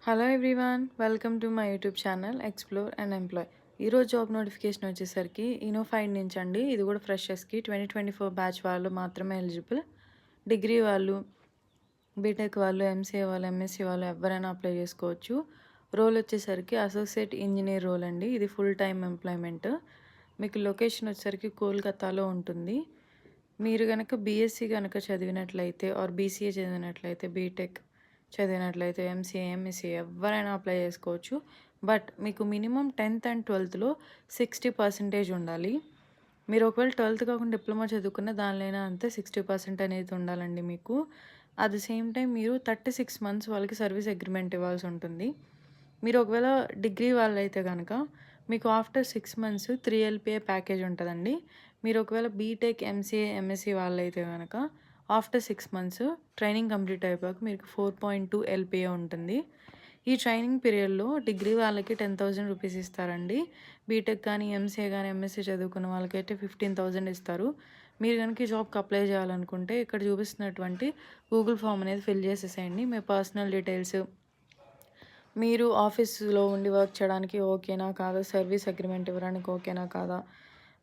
Hello everyone, welcome to my YouTube channel explore and employ. ఈరోజు job notification వచ్చేసరికి ఇనోఫైడ్ నుంచి అండి. ఇది కూడా ఫ్రెషర్స్కి 2024 బ్యాచ్ వాళ్ళు మాత్రమే ఎలిజిబుల్. డిగ్రీ వాళ్ళు, బీటెక్ వాళ్ళు, ఎంసీఏ వాళ్ళు, ఎంఎస్సీ వాళ్ళు ఎవరైనా అప్లై చేసుకోవచ్చు. రోల్ వచ్చేసరికి అసోసియేట్ ఇంజనీర్ రోల్ అండి. ఇది ఫుల్ టైమ్ ఎంప్లాయ్మెంట్. మీకు లొకేషన్ వచ్చేసరికి కోల్కతాలో ఉంటుంది. మీరు కనుక బీఎస్సీ కనుక చదివినట్లయితే ఆర్ బీసీఏ చదివినట్లయితే, బీటెక్ చదివినట్లయితే, ఎంసీఏ, ఎంఎస్సీ ఎవరైనా అప్లై చేసుకోవచ్చు. బట్ మీకు మినిమం 10th అండ్ 12thలో 60% ఉండాలి. మీరు ఒకవేళ 12th కాకుండా డిప్లొమా చదువుకున్న దానిలోనే అంతే 60% అనేది ఉండాలండి మీకు. అట్ ద సేమ్ టైం మీరు 36 months వాళ్ళకి సర్వీస్ అగ్రిమెంట్ ఇవ్వాల్సి ఉంటుంది. మీరు ఒకవేళ డిగ్రీ వాళ్ళైతే కనుక మీకు ఆఫ్టర్ 6 months 3 LPA ప్యాకేజ్ ఉంటుందండి. మీరు ఒకవేళ బీటెక్, ఎంసీఏ, ఎంఎస్సీ వాళ్ళైతే కనుక ఆఫ్టర్ 6 months ట్రైనింగ్ కంప్లీట్ అయిపోయాక మీకు 4.2 LPA ఉంటుంది. ఈ ట్రైనింగ్ పీరియడ్లో డిగ్రీ వాళ్ళకి 10,000 రూపీస్ ఇస్తారండి. బీటెక్ కానీ, ఎంసీఏ కానీ, ఎంఎస్సీ చదువుకున్న వాళ్ళకైతే 15,000 ఇస్తారు. మీరు కనుక ఈ జాబ్కి అప్లై చేయాలనుకుంటే ఇక్కడ చూపిస్తున్నటువంటి గూగుల్ ఫామ్ అనేది ఫిల్ చేసేసేయండి. మీ పర్సనల్ డీటెయిల్స్, మీరు ఆఫీస్లో ఉండి వర్క్ చేయడానికి ఓకేనా కాదా, సర్వీస్ అగ్రిమెంట్ ఇవ్వడానికి ఓకేనా కాదా,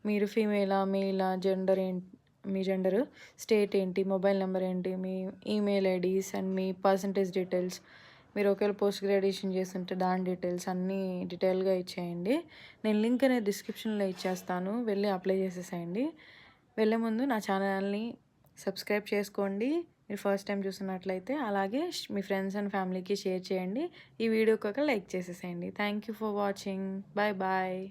మీరు ఫీమేలా మేలా, జెండర్ ఏంటి, మీ జెండర్, స్టేట్ ఏంటి, మొబైల్ నెంబర్ ఏంటి, మీ ఈమెయిల్ ఐడీస్ అండ్ మీ పర్సంటేజ్ డీటెయిల్స్, మీరు ఒకవేళ పోస్ట్ గ్రాడ్యుయేషన్ చేస్తుంటే దాని డీటెయిల్స్ అన్నీ డీటెయిల్గా ఇచ్చేయండి. నేను లింక్ అనేది డిస్క్రిప్షన్లో ఇచ్చేస్తాను, వెళ్ళి అప్లై చేసేసేయండి. వెళ్ళే ముందు నా ఛానల్ని సబ్స్క్రైబ్ చేసుకోండి మీరు ఫస్ట్ టైం చూస్తున్నట్లయితే. అలాగే మీ ఫ్రెండ్స్ అండ్ ఫ్యామిలీకి షేర్ చేయండి. ఈ వీడియోకి ఒక లైక్ చేసేసేయండి. Thank you for watching. Bye bye.